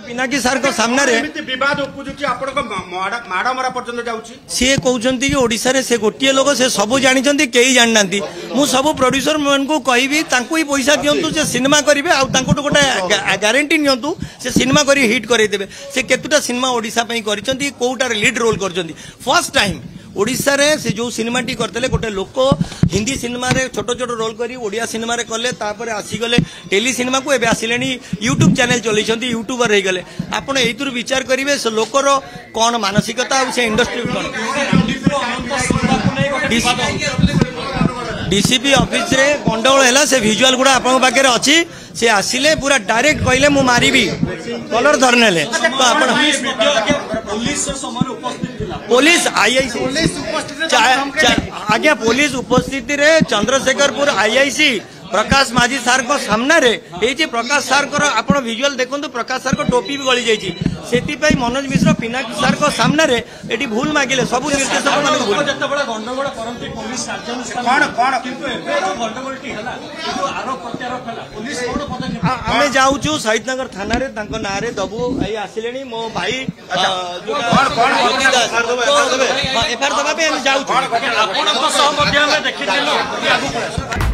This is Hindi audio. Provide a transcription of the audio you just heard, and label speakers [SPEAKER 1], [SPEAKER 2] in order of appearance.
[SPEAKER 1] पिनाकी सार को सामने
[SPEAKER 2] विवाद उपजुची माड़ मरा पर्यंत जाउची
[SPEAKER 1] सी कहते कि ओडिशा रे से गोटे लोक से सब जानी कई जानना मु सब प्रोड्यूसर मन को कहबी ही पैसा दिंतु से सिनेमा करेंगे आउट गोटे गारंटी नियंतु से सिनेमा कर हिट करदेवे से केतुटा सिनेमा ओडिशा कर कोटार लीड रोल कर फर्स्ट टाइम ओडिशा रे से जो सिनेमाटी करते गोटे लोक हिंदी सिनेमा रे छोट छोट रोल करी ओडिया सिनेमा रे कले तापर आसीगले टेली सिनेमा को एबे आसिले यूट्यूब चैनल चलैछंती यूट्यूबर रही गले आपण एइतुर विचार करिवे से लोकर कोन मानसिकता आ से इंडस्ट्री कोन डीसीपी ऑफिस रे गंडगोल हैला से विजुअल गुडा आपण पाखे अछि से आसिले पूरा डायरेक्ट कहले मु मारिबी कलर धरनेले तो आपण पुलिस आईआईसी आज्ञा पुलिस उपस्थिति रे चंद्रशेखरपुर आईआईसी प्रकाश माझी सार को सामने रे एजी प्रकाश सार को आपण विजुअल देखंतु प्रकाश सार को टोपी भी गली जाईची सेति पई मनोज मिश्र पिनाकी सार को सामने रे एटी भूल मागिले सब निर्देशक मन को भूल जत्ते बडा गंडगोळ करंती पुलिस कार्यानुष्ठान कोन किंतु एबे जो गंडगोळटी हला जो आरोप प्रत्यारोप हला पुलिस कोन पदक्षेप आमे जाउचू शहीदनगर थाना रे तांको ना रे दबु आई आसिलेनी मो भाई जो कोन एफआईआर दबा पे हम जाउचू आपण को सह मध्य में देखिथिलो